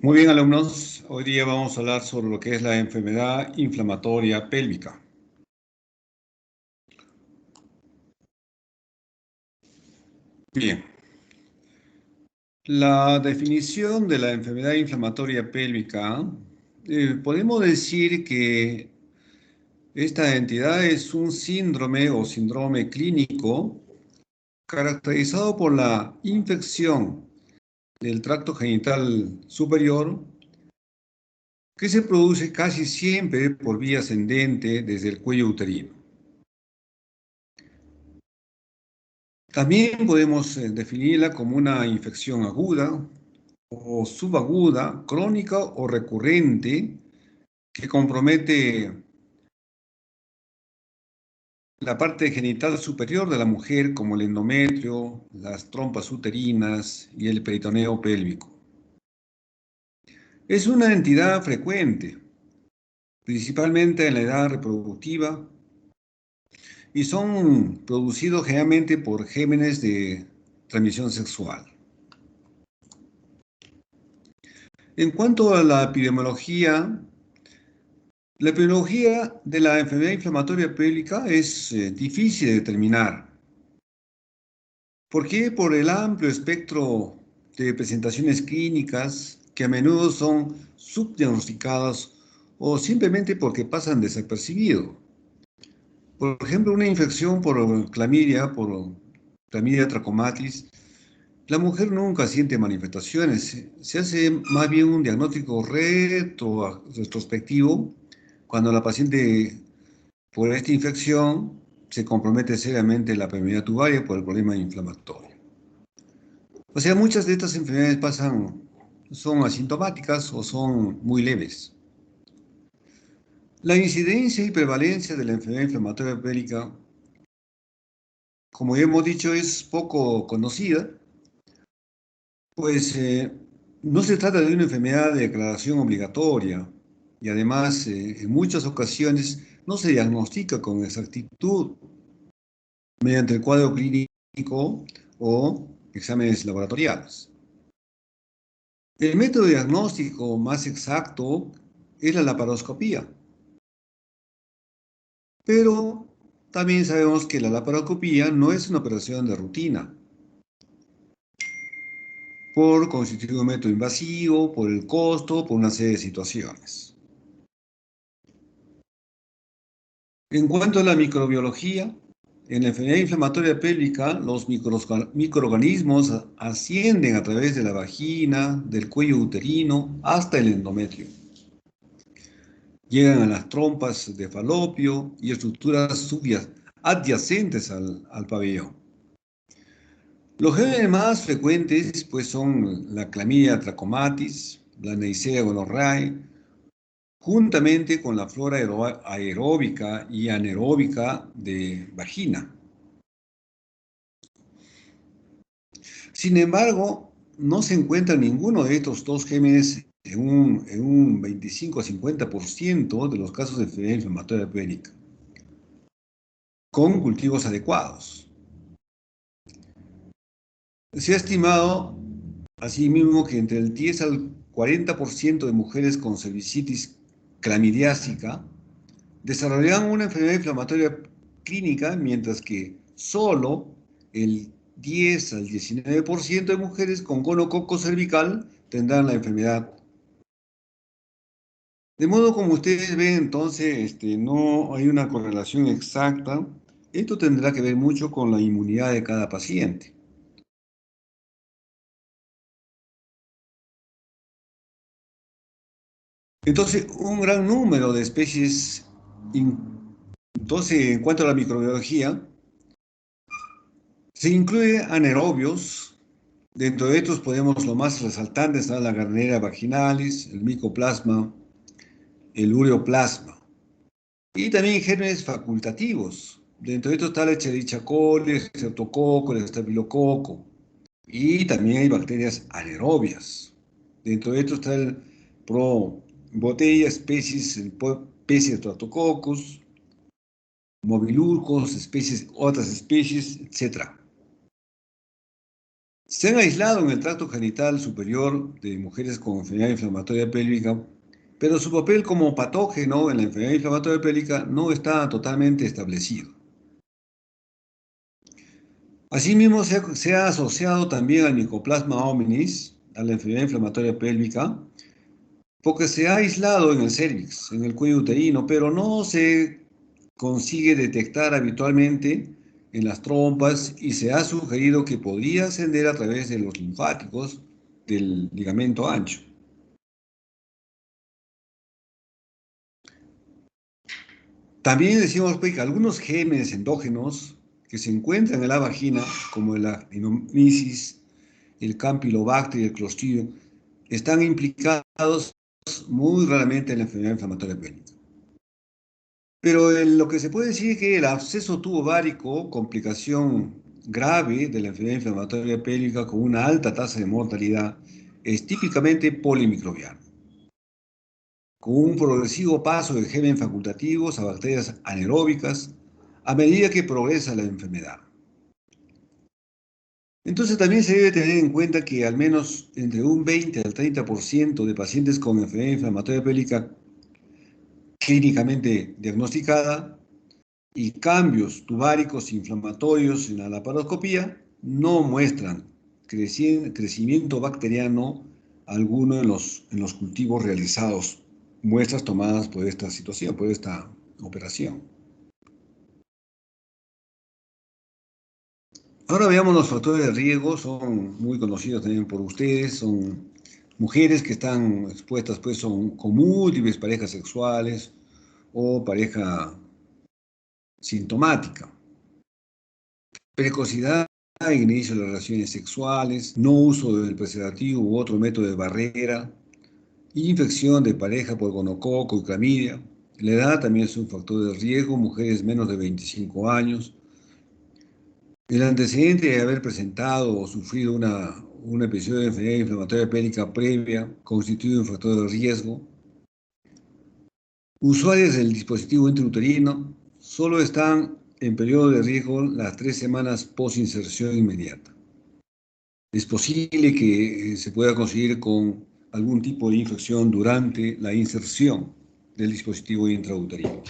Muy bien, alumnos. Hoy día vamos a hablar sobre lo que es la enfermedad inflamatoria pélvica. Bien, la definición de la enfermedad inflamatoria pélvica, podemos decir que esta entidad es un síndrome o síndrome clínico caracterizado por la infección del tracto genital superior que se produce casi siempre por vía ascendente desde el cuello uterino. También podemos definirla como una infección aguda o subaguda, crónica o recurrente que compromete la parte genital superior de la mujer como el endometrio, las trompas uterinas y el peritoneo pélvico. Es una entidad frecuente, principalmente en la edad reproductiva, y son producidos generalmente por gérmenes de transmisión sexual. En cuanto a la epidemiología de la enfermedad inflamatoria pélvica es difícil de determinar. ¿Por qué? Por el amplio espectro de presentaciones clínicas que a menudo son subdiagnosticadas o simplemente porque pasan desapercibido. Por ejemplo, una infección por clamidia trachomatis, la mujer nunca siente manifestaciones. Se hace más bien un diagnóstico retrospectivo cuando la paciente por esta infección se compromete seriamente la permeabilidad tubaria por el problema inflamatorio. O sea, muchas de estas enfermedades son asintomáticas o son muy leves. La incidencia y prevalencia de la enfermedad inflamatoria pélvica, como ya hemos dicho, es poco conocida, pues no se trata de una enfermedad de declaración obligatoria y además en muchas ocasiones no se diagnostica con exactitud mediante el cuadro clínico o exámenes laboratoriales. El método diagnóstico más exacto es la laparoscopía, pero también sabemos que la laparoscopía no es una operación de rutina, por constituir un método invasivo, por el costo, por una serie de situaciones. En cuanto a la microbiología, en la enfermedad inflamatoria pélvica, los microorganismos ascienden a través de la vagina, del cuello uterino, hasta el endometrio. Llegan a las trompas de falopio y estructuras adyacentes al pabellón. Los gérmenes más frecuentes pues, son la clamidia trachomatis, la Neisseria gonorrhoeae, juntamente con la flora aeróbica y anaeróbica de vagina. Sin embargo, no se encuentra ninguno de estos dos gérmenes en un 25 a 50% de los casos de enfermedad inflamatoria pélvica, con cultivos adecuados. Se ha estimado asimismo que entre el 10 al 40% de mujeres con cervicitis clamidiásica desarrollarán una enfermedad inflamatoria clínica, mientras que solo el 10 al 19% de mujeres con gonococo cervical tendrán la enfermedad. De modo como ustedes ven, entonces, no hay una correlación exacta. Esto tendrá que ver mucho con la inmunidad de cada paciente. Entonces, un gran número de especies. Entonces, en cuanto a la microbiología, se incluye anaerobios. Dentro de estos podemos, lo más resaltante está la Gardnerella vaginalis, el Mycoplasma, el Ureoplasma. Y también gérmenes facultativos. Dentro de estos está la Escherichia coli, el Streptococo, el Estafilococo. Y también hay bacterias anaerobias. Dentro de estos está el Probotella species, el especie de Streptococcus, mobilurcos, otras especies, etc. Se han aislado en el tracto genital superior de mujeres con enfermedad inflamatoria pélvica, pero su papel como patógeno en la enfermedad inflamatoria pélvica no está totalmente establecido. Asimismo, se ha asociado también al Mycoplasma hominis, a la enfermedad inflamatoria pélvica, porque se ha aislado en el cérvix, en el cuello uterino, pero no se consigue detectar habitualmente en las trompas y se ha sugerido que podría ascender a través de los linfáticos del ligamento ancho. También decimos pues, que algunos gérmenes endógenos que se encuentran en la vagina, como el actinomyces, el campylobacter y el clostridio, están implicados muy raramente en la enfermedad inflamatoria pélvica. Pero lo que se puede decir es que el absceso tubovárico, complicación grave de la enfermedad inflamatoria pélvica con una alta tasa de mortalidad, es típicamente polimicrobiano, con un progresivo paso de germen facultativos a bacterias anaeróbicas a medida que progresa la enfermedad. Entonces también se debe tener en cuenta que al menos entre un 20 al 30% de pacientes con enfermedad inflamatoria pélvica clínicamente diagnosticada y cambios tubáricos inflamatorios en la laparoscopía no muestran crecimiento bacteriano alguno en los cultivos realizados, muestras tomadas por esta situación, por esta operación. Ahora veamos los factores de riesgo, son muy conocidos también por ustedes, son mujeres que están expuestas pues son con múltiples parejas sexuales o pareja sintomática. Precocidad en inicio de las relaciones sexuales, no uso del preservativo u otro método de barrera, infección de pareja por gonococo y clamidia. La edad también es un factor de riesgo, mujeres menos de 25 años. El antecedente de haber presentado o sufrido un episodio de enfermedad inflamatoria pélvica previa constituye un factor de riesgo. Usuarios del dispositivo intrauterino solo están en periodo de riesgo las 3 semanas post-inserción inmediata. Es posible que se pueda conseguir con algún tipo de infección durante la inserción del dispositivo intrauterino.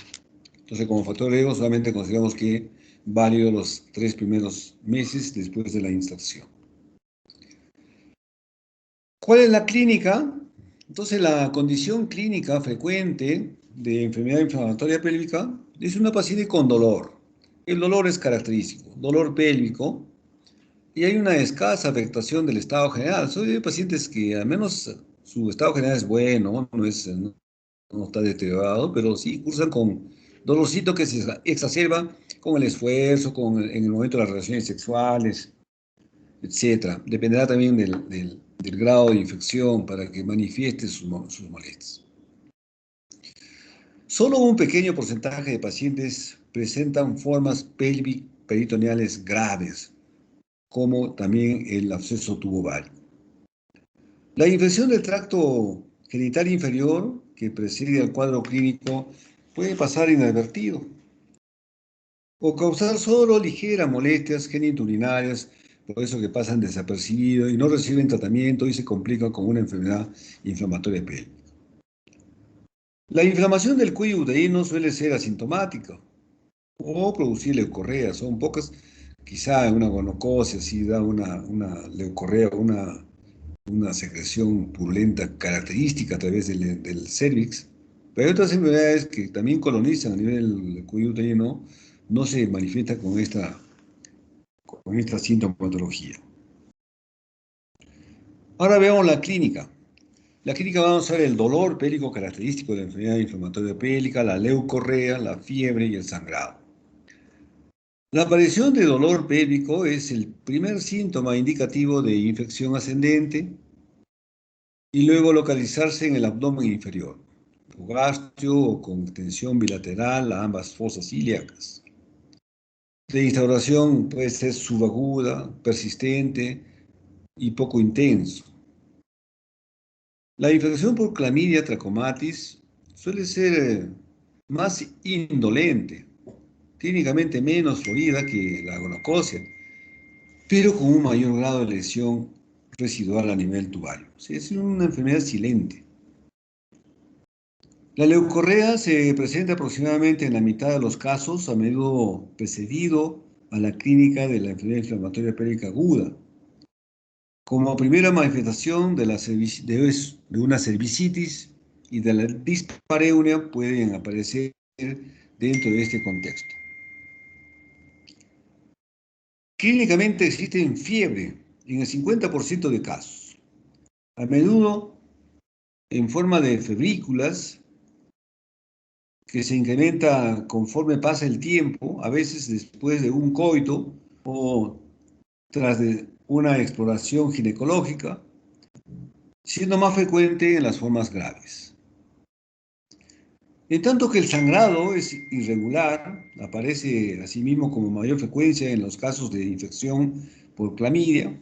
Entonces, como factor de riesgo, solamente consideramos que válido los 3 primeros meses después de la inserción. ¿Cuál es la clínica? Entonces, la condición clínica frecuente de enfermedad inflamatoria pélvica es una paciente con dolor. El dolor es característico, dolor pélvico, y hay una escasa afectación del estado general. Son pacientes que al menos su estado general es bueno, no está deteriorado, pero sí cursan con dolorcito que se exacerba con el esfuerzo, en el momento de las relaciones sexuales, etcétera. Dependerá también del grado de infección para que manifieste sus molestias. Solo un pequeño porcentaje de pacientes presentan formas peritoneales graves, como también el absceso tubovario. La infección del tracto genital inferior que precede al cuadro clínico puede pasar inadvertido o causar solo ligeras molestias genitourinarias, por eso que pasan desapercibidos y no reciben tratamiento y se complican con una enfermedad inflamatoria pélvica. La inflamación del cuello uterino suele ser asintomática o producir leucorrea, son pocas, quizá una gonocosia sí da una leucorrea, una secreción purulenta característica a través del cérvix, pero hay otras enfermedades que también colonizan a nivel del cuello uterino, no se manifiesta con esta sintomatología. Ahora veamos la clínica. La clínica vamos a ver el dolor pélvico característico de la enfermedad inflamatoria pélvica, la leucorrea, la fiebre y el sangrado. La aparición de dolor pélvico es el primer síntoma indicativo de infección ascendente y luego localizarse en el abdomen inferior, gastrio o con tensión bilateral a ambas fosas ilíacas. De instauración puede ser subaguda, persistente y poco intenso. La infección por clamidia trachomatis suele ser más indolente, clínicamente menos florida que la gonocosia, pero con un mayor grado de lesión residual a nivel tubario. O sea, es una enfermedad silente. La leucorrea se presenta aproximadamente en la mitad de los casos, a menudo precedido a la clínica de la enfermedad inflamatoria pélvica aguda. Como primera manifestación de una cervicitis y de la dispareunia pueden aparecer dentro de este contexto. Clínicamente existen fiebre en el 50% de casos, a menudo en forma de febrículas que se incrementa conforme pasa el tiempo, a veces después de un coito o tras de una exploración ginecológica, siendo más frecuente en las formas graves. En tanto que el sangrado es irregular, aparece asimismo con mayor frecuencia en los casos de infección por clamidia.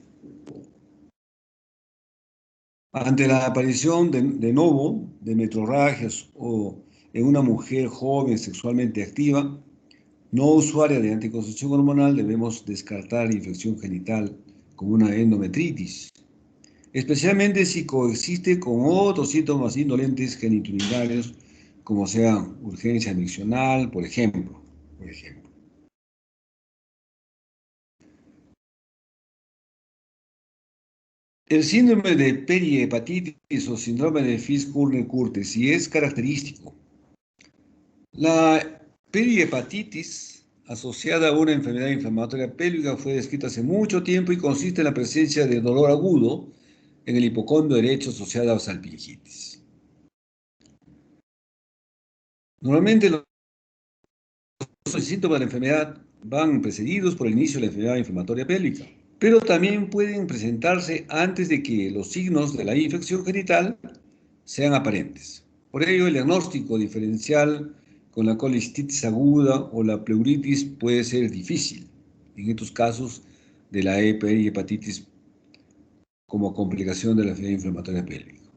Ante la aparición de novo, de metrorragias o en una mujer joven sexualmente activa, no usuaria de anticoncepción hormonal, debemos descartar infección genital como una endometritis, especialmente si coexiste con otros síntomas indolentes geniturinarios, como sea urgencia miccional, por ejemplo. El síndrome de perihepatitis o síndrome de Fish-Gurner-Curtis sí es característico. La perihepatitis asociada a una enfermedad inflamatoria pélvica fue descrita hace mucho tiempo y consiste en la presencia de dolor agudo en el hipocondrio derecho asociado a salpingitis. Normalmente los síntomas de la enfermedad van precedidos por el inicio de la enfermedad inflamatoria pélvica, pero también pueden presentarse antes de que los signos de la infección genital sean aparentes. Por ello, el diagnóstico diferencial con la colicitis aguda o la pleuritis puede ser difícil en estos casos de la hepatitis como complicación de la enfermedad inflamatoria pélvica.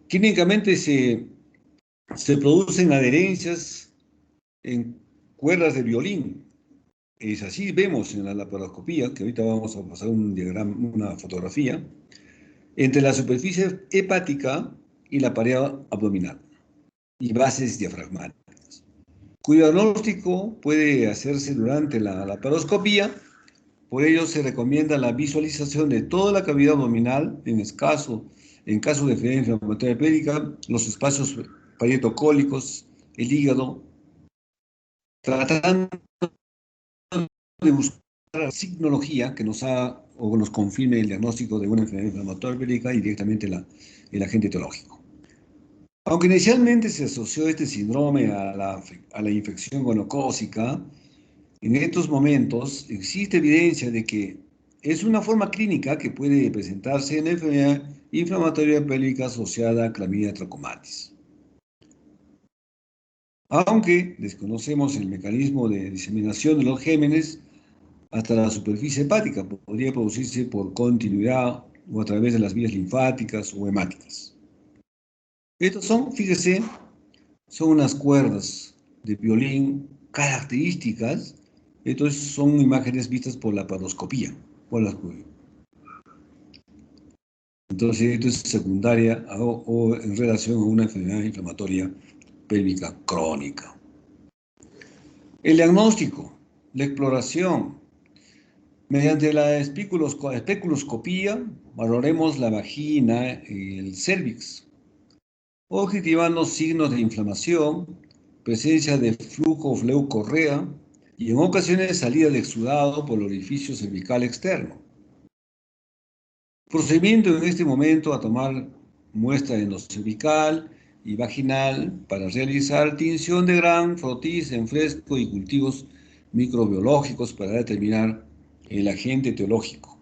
Clínicamente se producen adherencias en cuerdas de violín. Es así, vemos en la laparoscopía, que ahorita vamos a pasar un diagrama, una fotografía, entre la superficie hepática y la pared abdominal y bases diafragmáticas, cuyo diagnóstico puede hacerse durante la laparoscopía. Por ello se recomienda la visualización de toda la cavidad abdominal en caso de enfermedad inflamatoria pélvica, los espacios parietocólicos, el hígado, tratando de buscar la signología que nos haga o nos confirme el diagnóstico de una enfermedad inflamatoria pélvica y directamente el agente etiológico. Aunque inicialmente se asoció este síndrome a la infección gonocócica, en estos momentos existe evidencia de que es una forma clínica que puede presentarse en la enfermedad inflamatoria pélvica asociada a clamidia trachomatis. Aunque desconocemos el mecanismo de diseminación de los gérmenes hasta la superficie hepática, podría producirse por continuidad o a través de las vías linfáticas o hemáticas. Estos son, fíjese, son unas cuerdas de violín características. Entonces son imágenes vistas por la paroscopía. Entonces esto es secundaria o en relación a una enfermedad inflamatoria pélvica crónica. El diagnóstico, la exploración. Mediante la especuloscopía valoremos la vagina y el cérvix, objetivando signos de inflamación, presencia de flujo fleucorrea y en ocasiones salida de exudado por el orificio cervical externo. Procedimiento en este momento a tomar muestra endocervical y vaginal para realizar tinción de Gram, frotis en fresco y cultivos microbiológicos para determinar el agente etiológico.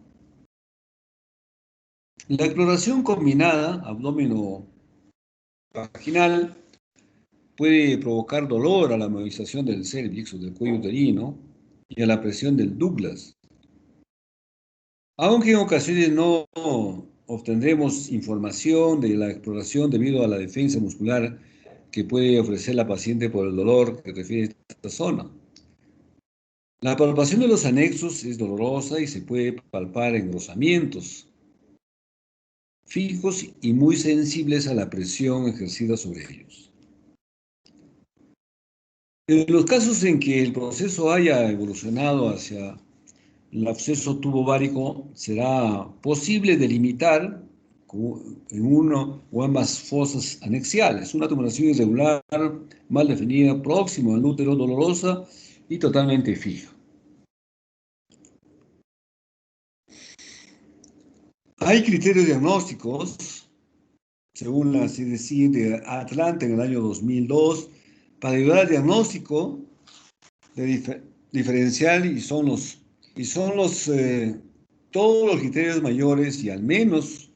La exploración combinada abdomino-vaginal puede provocar dolor a la movilización del cérvix o del cuello uterino y a la presión del Douglas, aunque en ocasiones no obtendremos información de la exploración debido a la defensa muscular que puede ofrecer la paciente por el dolor que refiere a esta zona. La palpación de los anexos es dolorosa y se puede palpar engrosamientos fijos y muy sensibles a la presión ejercida sobre ellos. En los casos en que el proceso haya evolucionado hacia el absceso tubovárico, será posible delimitar en uno o ambas fosas anexiales una tumoración irregular, mal definida, próxima al útero, dolorosa y totalmente fija. Hay criterios diagnósticos, según la CDC de Atlanta en el año 2002, para ayudar al diagnóstico de diferencial y son todos los criterios mayores y al menos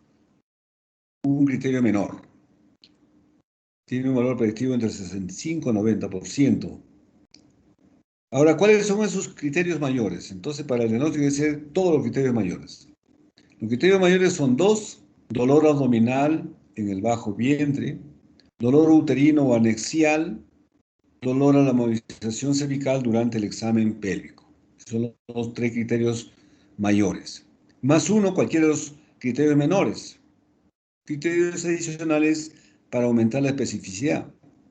un criterio menor. Tiene un valor predictivo entre 65 y 90%. Ahora, ¿cuáles son esos criterios mayores? Entonces, para el diagnóstico debe ser todos los criterios mayores. Los criterios mayores son dos: dolor abdominal en el bajo vientre, dolor uterino o anexial, dolor a la movilización cervical durante el examen pélvico. Son los tres criterios mayores. Más uno, cualquiera de los criterios menores. Criterios adicionales para aumentar la especificidad.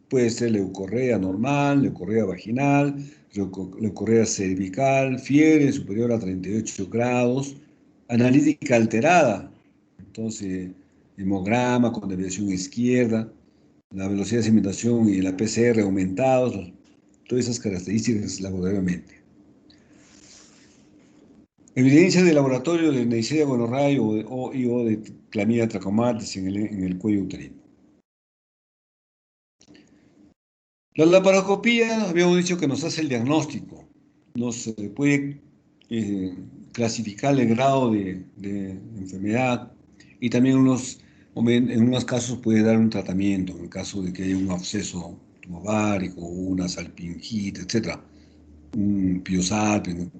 Puede ser leucorrea normal, leucorrea vaginal, leucorrea cervical, fiebre superior a 38 grados, analítica alterada, entonces hemograma con desviación izquierda, la velocidad de segmentación y la PCR aumentados, todas esas características laboratoriamente. Evidencia de laboratorio de Neisseria gonorrhoeae o de Clamidia trachomatis en el cuello uterino. La laparoscopía, habíamos dicho que nos hace el diagnóstico, nos puede clasificar el grado de enfermedad y también en unos casos puede dar un tratamiento, en el caso de que haya un absceso tumovárico, una salpingita, etc. Un piosarping,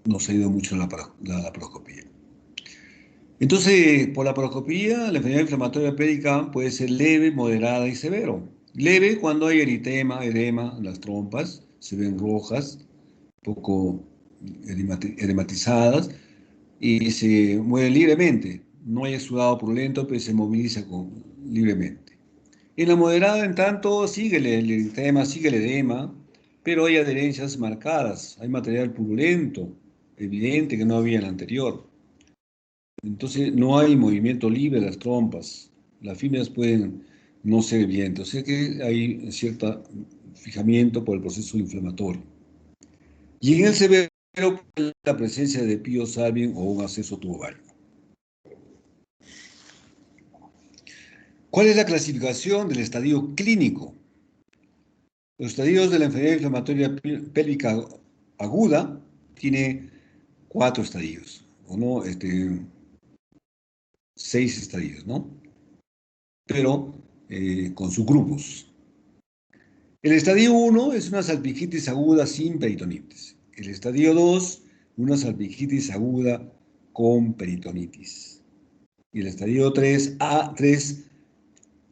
nos ha ido mucho la laparoscopía. Entonces, por la laparoscopía, la enfermedad inflamatoria pélvica puede ser leve, moderada y severo. Leve cuando hay eritema, edema en las trompas, se ven rojas, poco edematizadas y se mueve libremente. No hay exudado purulento, pero se moviliza libremente. En la moderada, en tanto, sigue el eritema, sigue el edema, pero hay adherencias marcadas, hay material purulento, evidente que no había en la anterior. Entonces no hay movimiento libre de las trompas, las fibras pueden no ser evidentes, o sea que hay cierto fijamiento por el proceso inflamatorio. Y en el severo, la presencia de piosalving o un absceso tubovárico. ¿Cuál es la clasificación del estadio clínico? Los estadios de la enfermedad inflamatoria pélvica aguda tiene 4 estadios, o no, 6 estadios, ¿no? Pero con subgrupos. El estadio 1 es una salpingitis aguda sin peritonitis. El estadio 2, una salpingitis aguda con peritonitis. Y el estadio 3, A3,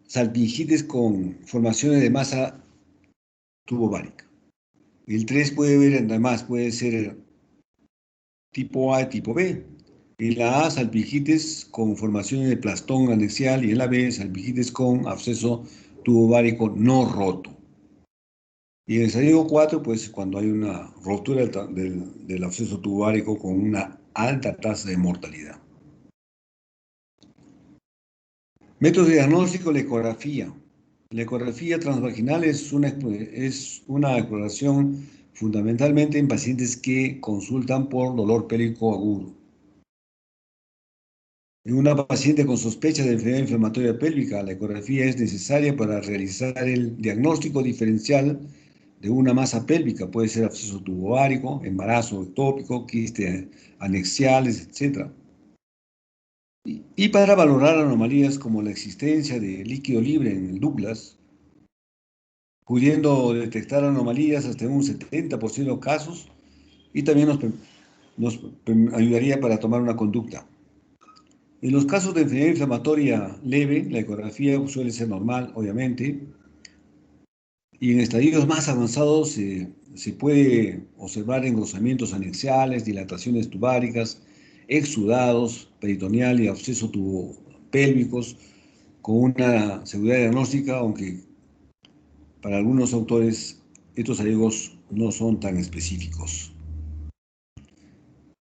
salpingitis con formaciones de masa tubovárica. El 3 puede ver, además, puede ser tipo A y tipo B. En la A, salpingitis con formaciones de plastón anexial y en la B, salpingitis con absceso tubovárico no roto. Y en el estadio 4, pues cuando hay una rotura del absceso tubovárico con una alta tasa de mortalidad. Métodos de diagnóstico, la ecografía. La ecografía transvaginal es una exploración fundamentalmente en pacientes que consultan por dolor pélvico agudo. En una paciente con sospecha de enfermedad inflamatoria pélvica, la ecografía es necesaria para realizar el diagnóstico diferencial de una masa pélvica. Puede ser absceso tubovárico, embarazo ectópico, quiste anexiales, etc. Y para valorar anomalías como la existencia de líquido libre en el Douglas, pudiendo detectar anomalías hasta un 70% de los casos, y también nos ayudaría para tomar una conducta. En los casos de enfermedad inflamatoria leve, la ecografía suele ser normal, obviamente, Y en estadios más avanzados se puede observar engrosamientos anexiales, dilataciones tubáricas, exudados, peritoneal y absceso tubopélvicos con una seguridad diagnóstica, aunque para algunos autores estos hallazgos no son tan específicos.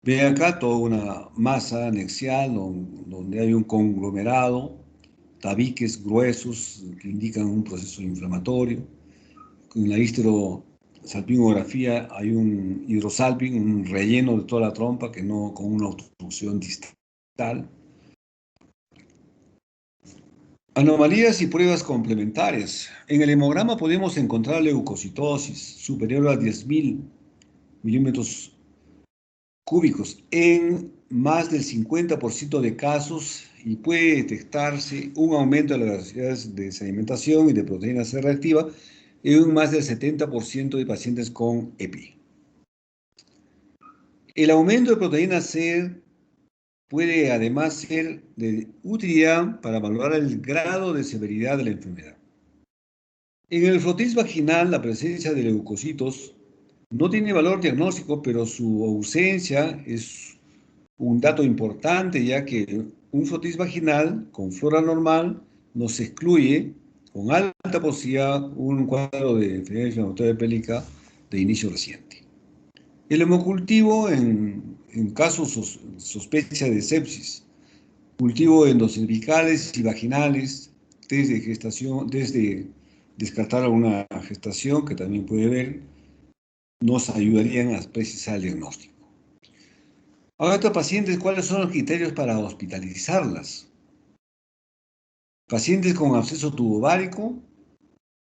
Ve acá toda una masa anexial donde hay un conglomerado, tabiques gruesos que indican un proceso inflamatorio. En la histerosalpingografía hay un hidrosalping, un relleno de toda la trompa que no, con una obstrucción distal. Anomalías y pruebas complementarias. En el hemograma podemos encontrar leucocitosis superior a 10.000 milímetros cúbicos en más del 50% de casos y puede detectarse un aumento de las velocidades de sedimentación y de proteína C reactiva en un más del 70% de pacientes con EPI. El aumento de proteína C puede además ser de utilidad para valorar el grado de severidad de la enfermedad. En el frotis vaginal, la presencia de leucocitos no tiene valor diagnóstico, pero su ausencia es un dato importante, ya que un frotis vaginal con flora normal nos excluye con alta posibilidad un cuadro de enfermedad inflamatoria pélvica de inicio reciente. El hemocultivo en casos sospecha de sepsis, cultivo endocervicales y vaginales desde gestación, desde descartar alguna gestación que también puede ver, nos ayudarían a precisar el diagnóstico. Ahora, estos pacientes, ¿cuáles son los criterios para hospitalizarlas? Pacientes con absceso tubovárico,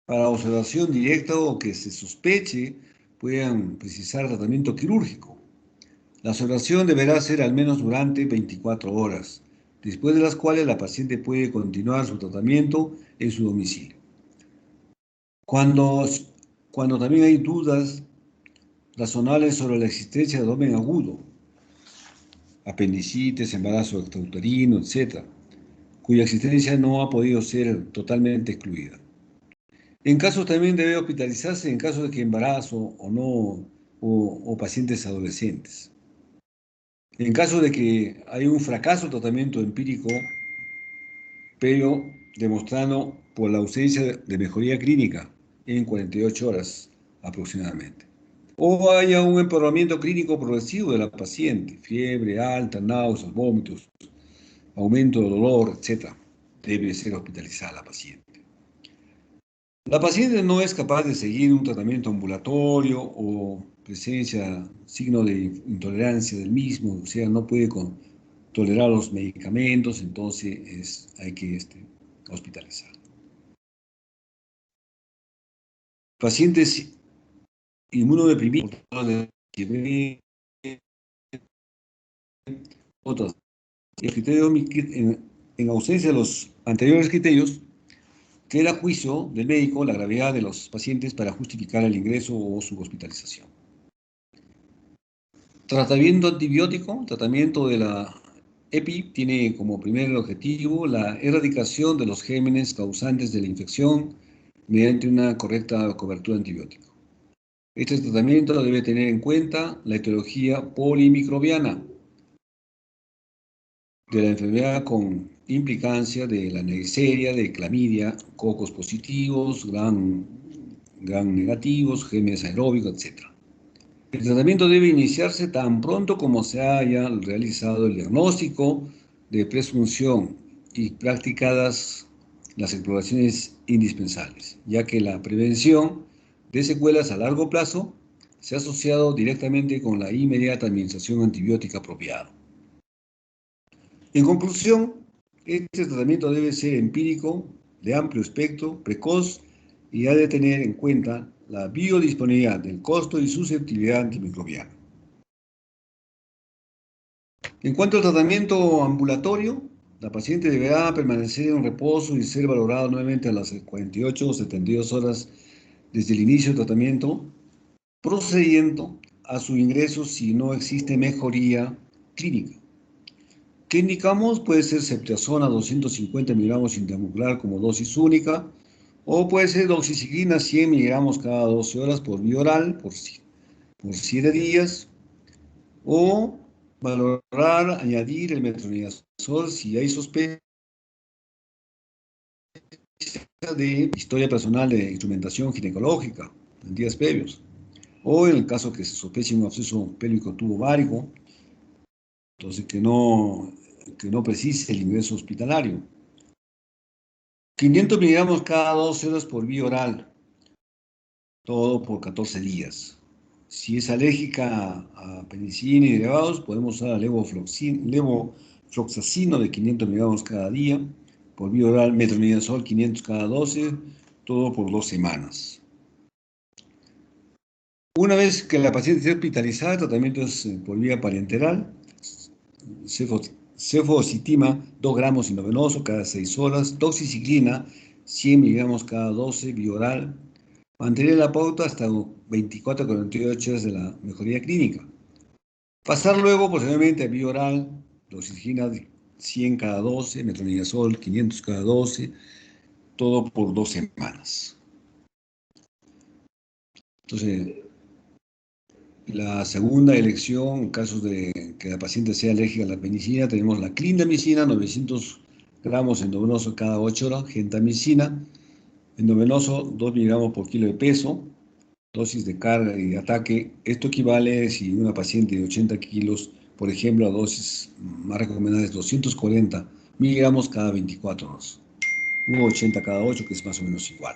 para observación directa o que se sospeche, puedan precisar tratamiento quirúrgico. La observación deberá ser al menos durante 24 horas, después de las cuales la paciente puede continuar su tratamiento en su domicilio. Cuando también hay dudas razonables sobre la existencia de abdomen agudo, apendicitis, embarazo extrauterino, etc., cuya existencia no ha podido ser totalmente excluida. En caso también debe hospitalizarse en caso de que embarazo o no, o pacientes adolescentes. En caso de que hay un fracaso de tratamiento empírico, pero demostrando por la ausencia de mejoría clínica en 48 horas aproximadamente. O haya un empeoramiento clínico progresivo de la paciente, fiebre alta, náuseas, vómitos, aumento de dolor, etc. Debe ser hospitalizada la paciente. La paciente no es capaz de seguir un tratamiento ambulatorio o presencia, signo de intolerancia del mismo, o sea, no puede tolerar los medicamentos, entonces hay que hospitalizar. Pacientes inmunodeprimidos, otras. El criterio, en ausencia de los anteriores criterios, queda a juicio del médico la gravedad de los pacientes para justificar el ingreso o su hospitalización. Tratamiento antibiótico, tratamiento de la EPI tiene como primer objetivo la erradicación de los gérmenes causantes de la infección mediante una correcta cobertura antibiótica. Este tratamiento debe tener en cuenta la etiología polimicrobiana de la enfermedad con implicancia de la Neisseria, de clamidia, cocos positivos, gran negativos, gérmenes aeróbicos, etc. El tratamiento debe iniciarse tan pronto como se haya realizado el diagnóstico de presunción y practicadas las exploraciones indispensables, ya que la prevención de secuelas a largo plazo se ha asociado directamente con la inmediata administración antibiótica apropiada. En conclusión, este tratamiento debe ser empírico, de amplio espectro, precoz y ha de tener en cuenta la biodisponibilidad, el costo y susceptibilidad antimicrobiana. En cuanto al tratamiento ambulatorio, la paciente deberá permanecer en reposo y ser valorada nuevamente a las 48 o 72 horas desde el inicio del tratamiento, procediendo a su ingreso si no existe mejoría clínica. ¿Qué indicamos? Puede ser ceftriaxona 250 miligramos intramuscular como dosis única O puede ser doxiciclina 100 miligramos cada 12 horas por vía oral por 7 días. O valorar, añadir el metronidazol si hay sospecha de historia personal de instrumentación ginecológica en días previos. O en el caso que se sospeche un absceso pélvico tubo ovárico, entonces que no precise el ingreso hospitalario. 500 miligramos cada 12 horas por vía oral, todo por 14 días. Si es alérgica a penicilina y derivados, podemos usar levofloxacino de 500 miligramos cada día, por vía oral metronidazol 500 cada 12, todo por 2 semanas. Una vez que la paciente esté hospitalizada, el tratamiento es por vía parenteral, cefositima 2 gramos intravenoso cada 6 horas, doxiciclina 100 miligramos cada 12, vía oral. Mantener la pauta hasta 24 a 48 horas de la mejoría clínica. Pasar luego posteriormente a vía oral, doxiciclina 100 cada 12, metronidazol 500 cada 12, todo por 2 semanas. Entonces, la segunda elección, en casos de que la paciente sea alérgica a la penicilina, tenemos la clindamicina, 900 gramos endovenoso cada 8 horas, gentamicina, endovenoso 2 miligramos por kilo de peso, dosis de carga y de ataque. Esto equivale, si una paciente de 80 kilos, por ejemplo, a dosis más recomendadas 240 miligramos cada 24 horas, u 80 cada 8, que es más o menos igual.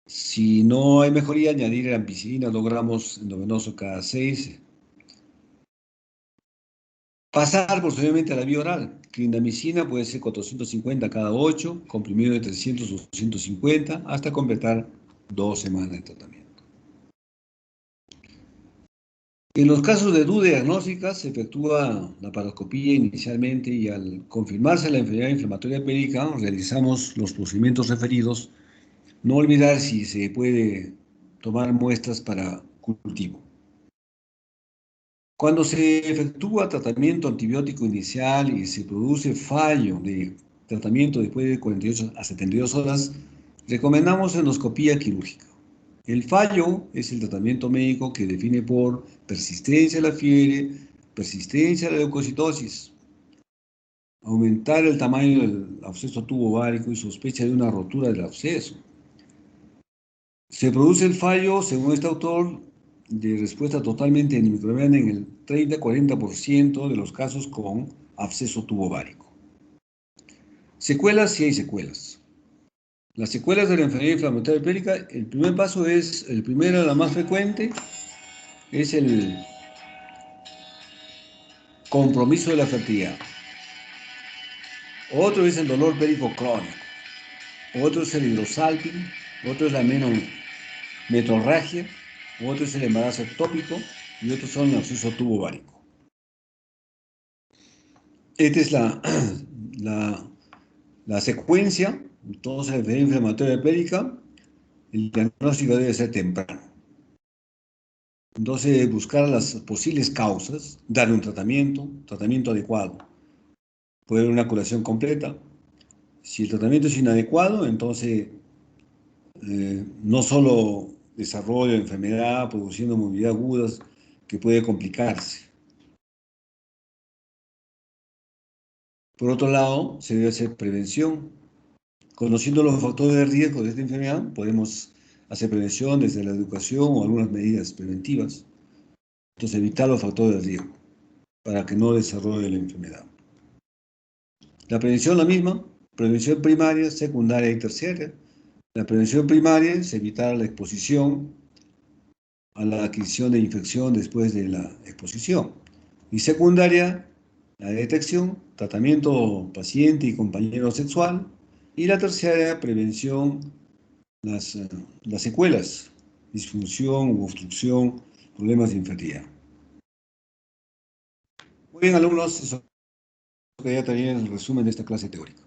Si no hay mejoría, añadir ampicilina 2 gramos endovenoso cada 6. Pasar posteriormente a la vía oral. Clindamicina puede ser 450 cada 8, comprimido de 300 o 250, hasta completar 2 semanas de tratamiento. En los casos de duda diagnóstica se efectúa la paroscopía inicialmente y al confirmarse la enfermedad inflamatoria pélvica realizamos los procedimientos referidos. No olvidar si se puede tomar muestras para cultivo. Cuando se efectúa tratamiento antibiótico inicial y se produce fallo de tratamiento después de 48 a 72 horas, recomendamos endoscopía quirúrgica. El fallo es el tratamiento médico que define por persistencia de la fiebre, persistencia de la leucocitosis, aumentar el tamaño del absceso tubo ovárico y sospecha de una rotura del absceso. Se produce el fallo, según este autor, de respuesta totalmente antimicrobiana en el 30-40% de los casos con absceso tubo ovárico. Secuelas, sí hay secuelas. Las secuelas de la enfermedad inflamatoria pélvica, el primer paso es, la más frecuente, es el compromiso de la fertilidad. Otro es el dolor pélvico crónico. Otro es el hidrosalping. Otro es la metorragia. Otro es el embarazo ectópico. Y otros son el absceso tubo ovárico. Esta es la secuencia. Entonces, la enfermedad inflamatoria pélvica, el diagnóstico debe ser temprano. Entonces, buscar las posibles causas, darle un tratamiento adecuado. Puede haber una curación completa. Si el tratamiento es inadecuado, entonces no solo desarrollo de enfermedad, produciendo movilidad agudas, que puede complicarse. Por otro lado, se debe hacer prevención. Conociendo los factores de riesgo de esta enfermedad, podemos hacer prevención desde la educación o algunas medidas preventivas. Entonces, evitar los factores de riesgo para que no desarrolle la enfermedad. La prevención la misma, prevención primaria, secundaria y terciaria. La prevención primaria es evitar la exposición a la adquisición de infección después de la exposición. Y secundaria, la detección, tratamiento paciente y compañero sexual. Y la terciaria, prevención, las secuelas, disfunción u obstrucción, problemas de infertilidad. Muy bien, alumnos, eso quería también el resumen de esta clase teórica.